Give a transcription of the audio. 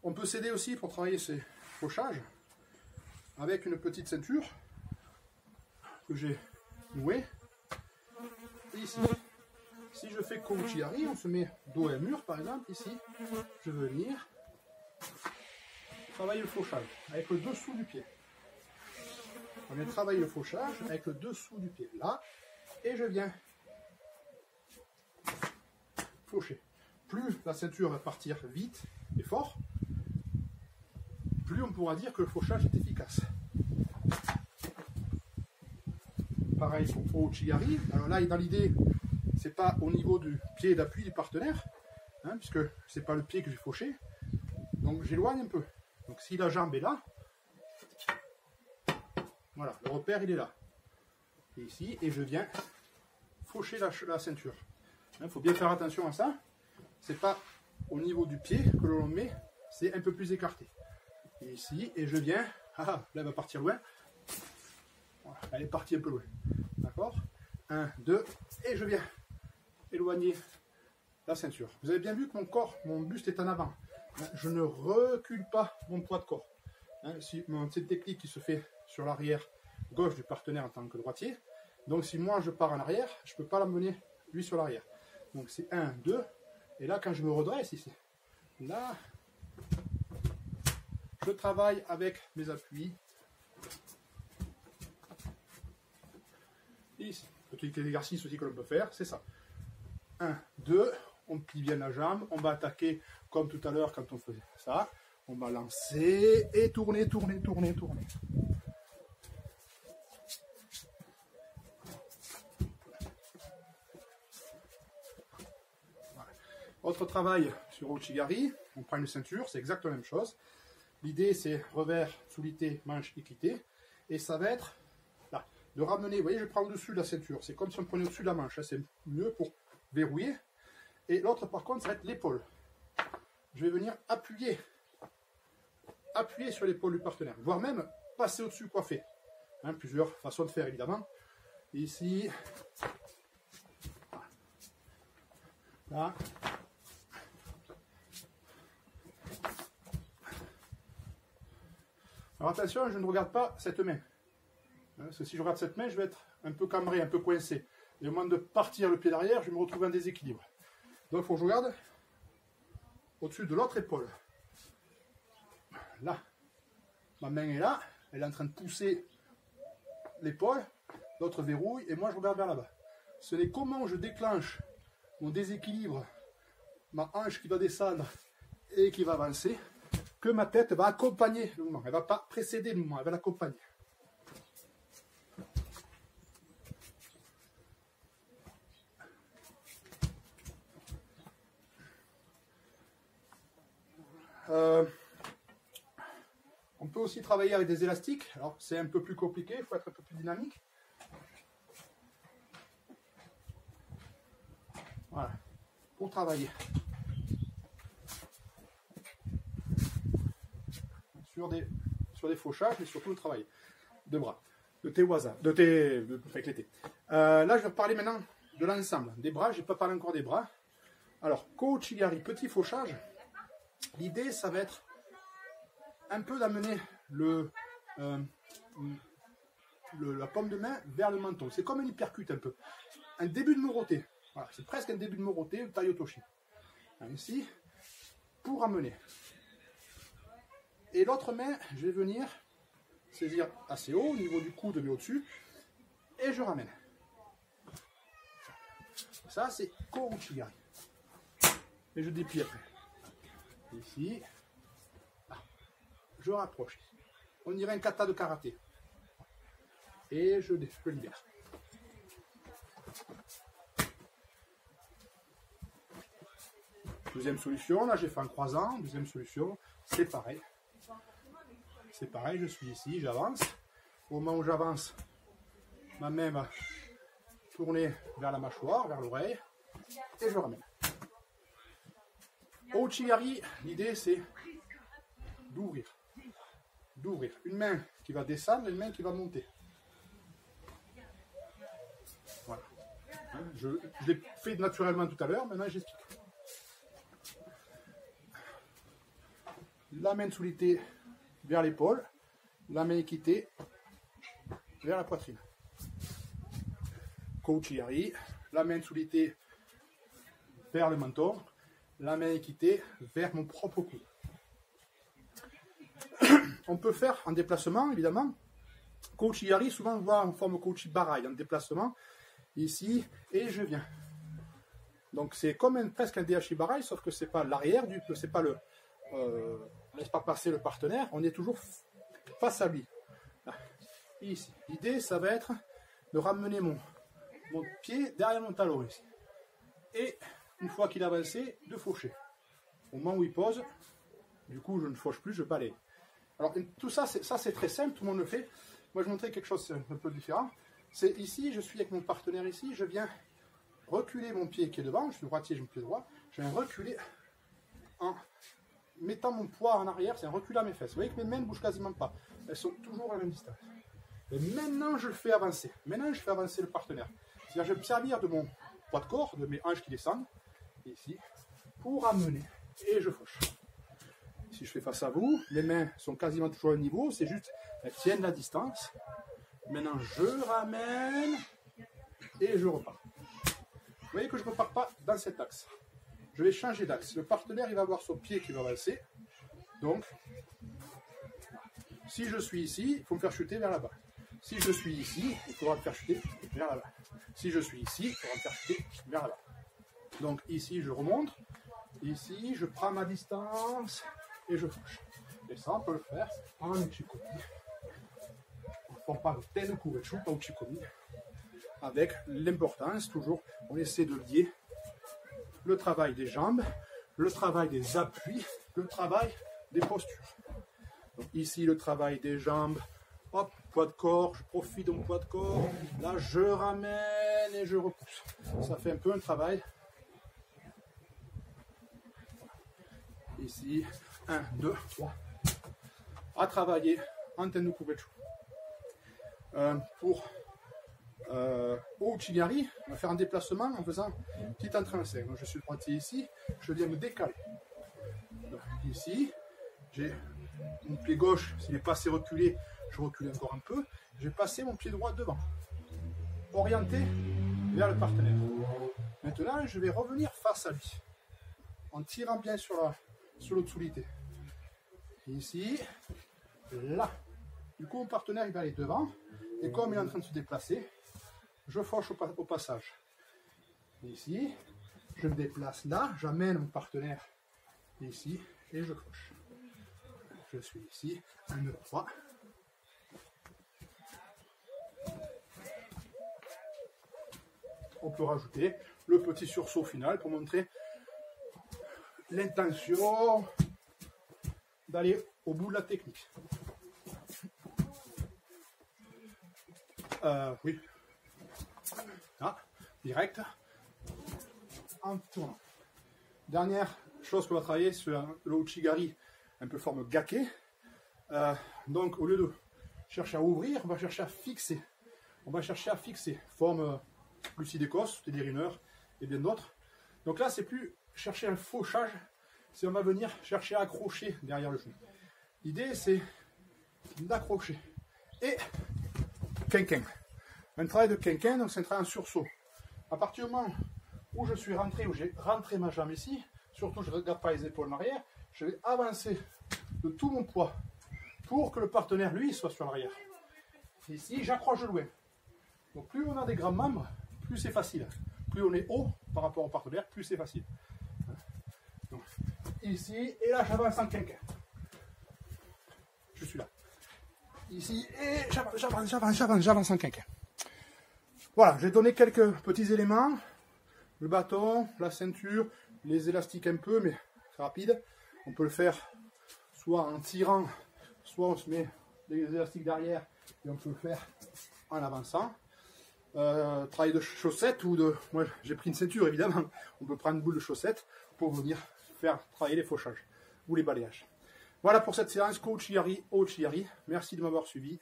On peut s'aider aussi pour travailler ces fauchages avec une petite ceinture que j'ai nouée. Et ici, si je fais Kouchigari, on se met dos à un mur par exemple. Ici, je veux venir travailler le fauchage avec le dessous du pied. On vient travailler le fauchage avec le dessous du pied là, et je viens faucher. Plus la ceinture va partir vite et fort, plus on pourra dire que le fauchage est efficace. Pareil pour Ouchigari. Alors là, dans l'idée, c'est pas au niveau du pied d'appui du partenaire, hein, puisque c'est pas le pied que j'ai fauché. Donc j'éloigne un peu. Donc si la jambe est là, voilà, le repère il est là. Et ici, et je viens faucher la ceinture. Il faut bien faire attention à ça. C'est pas au niveau du pied que l'on met, c'est un peu plus écarté. Et ici, et je viens, là elle va partir loin. Voilà, elle est partie un peu loin. D'accord? 1, 2, et je viens éloigner la ceinture. Vous avez bien vu que mon corps, mon buste est en avant. Je ne recule pas mon poids de corps. C'est une technique qui se fait sur l'arrière gauche du partenaire en tant que droitier. Donc si moi je pars en arrière, je ne peux pas l'amener lui sur l'arrière. Donc c'est 1, 2, et là quand je me redresse ici, là, je travaille avec mes appuis. Ici, petit exercice aussi que l'on peut faire, c'est ça. 1, 2, on plie bien la jambe, on va attaquer comme tout à l'heure quand on faisait ça. On va lancer et tourner, tourner, tourner, tourner. Voilà. Autre travail sur Ouchigari, on prend une ceinture, c'est exactement la même chose. L'idée c'est revers, soulité, manche, équité. Et ça va être là, de ramener, vous voyez je prends au-dessus de la ceinture, c'est comme si on prenait au-dessus de la manche, c'est mieux pour verrouiller. Et l'autre par contre ça va être l'épaule. Je vais venir appuyer sur l'épaule du partenaire, voire même passer au-dessus coiffé. Hein, plusieurs façons de faire évidemment. Ici, là. Alors attention, je ne regarde pas cette main. Parce que si je regarde cette main, je vais être un peu cambré, un peu coincé. Et au moment de partir le pied derrière, je vais me retrouver en déséquilibre. Donc il faut que je regarde au-dessus de l'autre épaule. Là, ma main est là, elle est en train de pousser l'épaule, l'autre verrouille, et moi je regarde vers là-bas. Ce n'est comment je déclenche mon déséquilibre, ma hanche qui va descendre et qui va avancer, que ma tête va accompagner le mouvement. Elle ne va pas précéder le mouvement, elle va l'accompagner. On peut aussi travailler avec des élastiques. Alors c'est un peu plus compliqué, il faut être un peu plus dynamique. Voilà, pour travailler sur des fauchages, mais surtout le travail de bras, de tes waza, avec les T. Là je vais parler maintenant de l'ensemble des bras. Je n'ai pas parlé encore des bras. Alors Kouchigari, petit fauchage. L'idée ça va être un peu d'amener la paume de main vers le menton. C'est comme un hypercute un peu. Un début de moroté. Voilà, c'est presque un début de moroté, le taiotoshi. Ici, pour amener. Et l'autre main, je vais venir saisir assez haut, au niveau du coude, mais au-dessus. Et je ramène. Ça, c'est Kouchigari. Et je déplie après. Ici. Je rapproche. On dirait un kata de karaté. Et je libère. Deuxième solution, là j'ai fait un croisant. Deuxième solution, c'est pareil. C'est pareil, je suis ici, j'avance. Au moment où j'avance, ma main va tourner vers la mâchoire, vers l'oreille. Et je ramène. Ouchigari, l'idée c'est d'ouvrir. Une main qui va descendre et une main qui va monter. Voilà. Je l'ai fait naturellement tout à l'heure, maintenant j'explique. la main de soudité vers l'épaule, la main équitée vers la poitrine. Kouchigari, la main de soudité vers le menton, la main équitée vers mon propre coude. On peut faire en déplacement, évidemment. Kouchigari, souvent on voit en forme Kouchibarai, en déplacement, ici, et je viens. Donc c'est comme presque un Dehachibarai, sauf que c'est pas l'arrière, c'est pas laisse pas passer le partenaire, on est toujours face à lui. Là, ici. L'idée, ça va être de ramener mon pied derrière mon talon ici. Et une fois qu'il a avancé, de faucher. Au moment où il pose, du coup je ne fauche plus, je balaye. Alors tout ça, c'est très simple, tout le monde le fait. Moi je montrais quelque chose un peu différent. C'est ici, je suis avec mon partenaire ici, je viens reculer mon pied qui est devant, je suis droitier, j'ai mon pied droit, je viens reculer en mettant mon poids en arrière, c'est un recul à mes fesses. Vous voyez que mes mains ne bougent quasiment pas, elles sont toujours à la même distance. Et maintenant je le fais avancer, maintenant je fais avancer le partenaire. C'est-à-dire je vais me servir de mon poids de corps, de mes hanches qui descendent, ici, pour amener, et je fauche. Si je fais face à vous, les mains sont quasiment toujours au niveau, c'est juste, elles tiennent la distance. Maintenant je ramène, et je repars. Vous voyez que je ne repars pas dans cet axe. Je vais changer d'axe. Le partenaire, il va avoir son pied qui va avancer. Donc, si je suis ici, il faut me faire chuter vers là-bas. Si je suis ici, il faudra me faire chuter vers là-bas. Si je suis ici, il faudra me faire chuter vers là-bas. Donc ici, je remonte. Ici, je prends ma distance et je fauche. Et ça, on peut le faire en uchikomi. On ne parle pas de tenkurechu, pas uchikomi. Avec l'importance, toujours, on essaie de lier le travail des jambes, le travail des appuis, le travail des postures. Donc ici, le travail des jambes, hop, poids de corps, je profite de mon poids de corps, là je ramène et je repousse. Ça fait un peu un travail. Ici, 1, 2, 3. À travailler en tenkurechu. Pour au Uchigari, on va faire un déplacement en faisant un petit entrée en cercle. Donc je suis droitier ici, je viens me décaler. Donc ici, j'ai mon pied gauche, s'il n'est pas assez reculé, je recule encore un peu. Je vais passer mon pied droit devant, orienté vers le partenaire. Maintenant, je vais revenir face à lui, en tirant bien sur l'autorité. Ici, là. Du coup, mon partenaire, il va aller devant, et comme il est en train de se déplacer, je fauche au passage. Ici, je me déplace là, j'amène mon partenaire ici et je fauche. Je suis ici, 1, 2, 3. On peut rajouter le petit sursaut final pour montrer l'intention d'aller au bout de la technique. Oui. Ah, direct. En tournant. Dernière chose qu'on va travailler sur le Uchigari, un peu forme gake. Donc au lieu de chercher à ouvrir, on va chercher à fixer. On va chercher à fixer. Forme Lucie d'Écosse, Teddy Riner et bien d'autres. Donc là, c'est plus chercher un fauchage, c'est on va venir chercher à accrocher derrière le genou. L'idée, c'est d'accrocher. Et quinquin. Un travail de quinquin, donc c'est un travail en sursaut. À partir du moment où je suis rentré, où j'ai rentré ma jambe ici, surtout je ne regarde pas les épaules en arrière, je vais avancer de tout mon poids pour que le partenaire, lui, soit sur l'arrière. Ici, j'accroche de loin. Donc plus on a des grands membres, plus c'est facile. Plus on est haut par rapport au partenaire, plus c'est facile. Donc, ici, et là j'avance en quinquin. Je suis là. Ici, et j'avance en quinquin. Voilà, j'ai donné quelques petits éléments. Le bâton, la ceinture, les élastiques un peu, mais c'est rapide. On peut le faire soit en tirant, soit on se met les élastiques derrière et on peut le faire en avançant. Travail de chaussettes ou de... Moi j'ai pris une ceinture évidemment. On peut prendre une boule de chaussettes pour venir faire travailler les fauchages ou les balayages. Voilà pour cette séance Kouchigari Uchigari. Merci de m'avoir suivi.